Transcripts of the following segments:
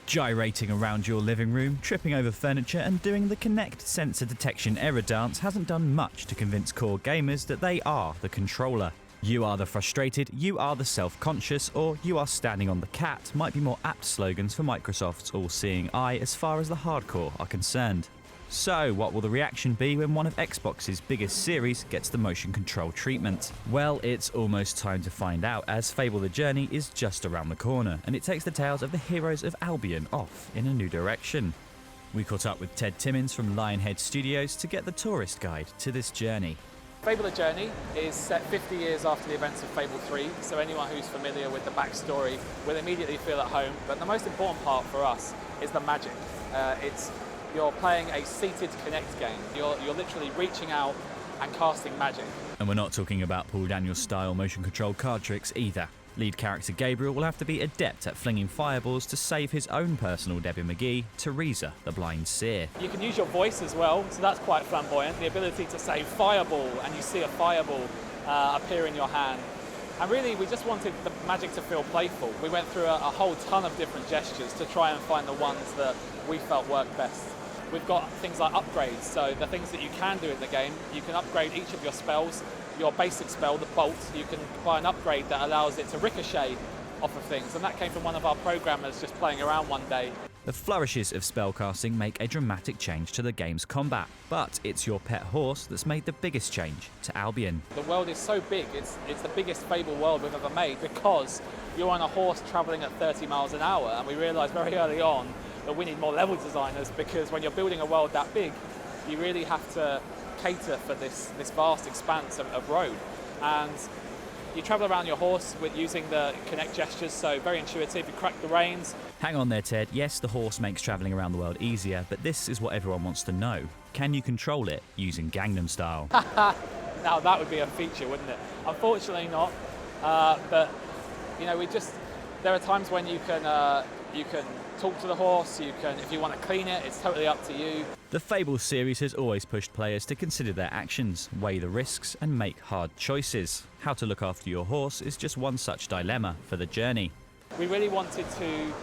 Gyrating around your living room, tripping over furniture and doing the Kinect sensor detection error dance hasn't done much to convince core gamers that they are the controller. You are the frustrated, you are the self-conscious, or you are standing on the cat might be more apt slogans for Microsoft's all-seeing eye as far as the hardcore are concerned. So, what will the reaction be when one of Xbox's biggest series gets the motion control treatment? Well, it's almost time to find out, as Fable the Journey is just around the corner, and it takes the tales of the heroes of Albion off in a new direction. We caught up with Ted Timmins from Lionhead Studios to get the tourist guide to this journey. Fable the Journey is set 50 years after the events of Fable 3, so anyone who's familiar with the backstory will immediately feel at home. But the most important part for us is the magic. You're playing a seated Kinect game. You're literally reaching out and casting magic. And we're not talking about Paul Daniels style motion control card tricks either. Lead character Gabriel will have to be adept at flinging fireballs to save his own personal Debbie McGee, Teresa the Blind Seer. You can use your voice as well, so that's quite flamboyant. The ability to say fireball and you see a fireball appear in your hand. And really, we just wanted the magic to feel playful. We went through a whole ton of different gestures to try and find the ones that we felt worked best. We've got things like upgrades, so the things that you can do in the game, you can upgrade each of your spells. Your basic spell, the bolt, you can buy an upgrade that allows it to ricochet off of things, and that came from one of our programmers just playing around one day. The flourishes of spellcasting make a dramatic change to the game's combat, but it's your pet horse that's made the biggest change to Albion. The world is so big, it's the biggest Fable world we've ever made because you're on a horse travelling at 30 miles an hour, and we realised very early on that we need more level designers because when you're building a world that big, you really have to cater for this vast expanse of road. And you travel around your horse with using the Kinect gestures, so very intuitive. You crack the reins. Hang on there, Ted. Yes, the horse makes travelling around the world easier, but this is what everyone wants to know. Can you control it using Gangnam Style? Now that would be a feature, wouldn't it? Unfortunately not, but you know, there are times when you can talk to the horse, if you want to clean it, it's totally up to you. The Fable series has always pushed players to consider their actions, weigh the risks, and make hard choices. How to look after your horse is just one such dilemma for the journey. We really wanted to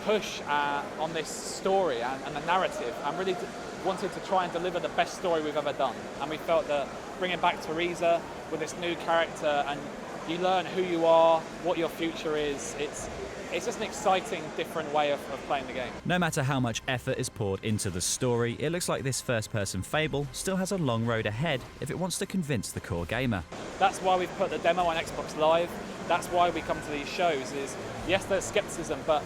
push on this story and the narrative, and really wanted to try and deliver the best story we've ever done. And we felt that bringing back Teresa with this new character, and you learn who you are, what your future is, it's just an exciting, different way of playing the game. No matter how much effort is poured into the story, it looks like this first-person Fable still has a long road ahead if it wants to convince the core gamer. That's why we've put the demo on Xbox Live. That's why we come to these shows. Yes, there's skepticism, but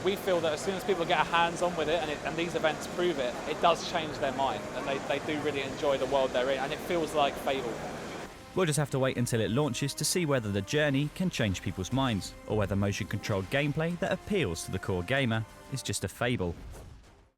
we feel that as soon as people get a hands-on with it, and these events prove it, it does change their mind, and they do really enjoy the world they're in, and it feels like Fable. We'll just have to wait until it launches to see whether the journey can change people's minds, or whether motion-controlled gameplay that appeals to the core gamer is just a fable.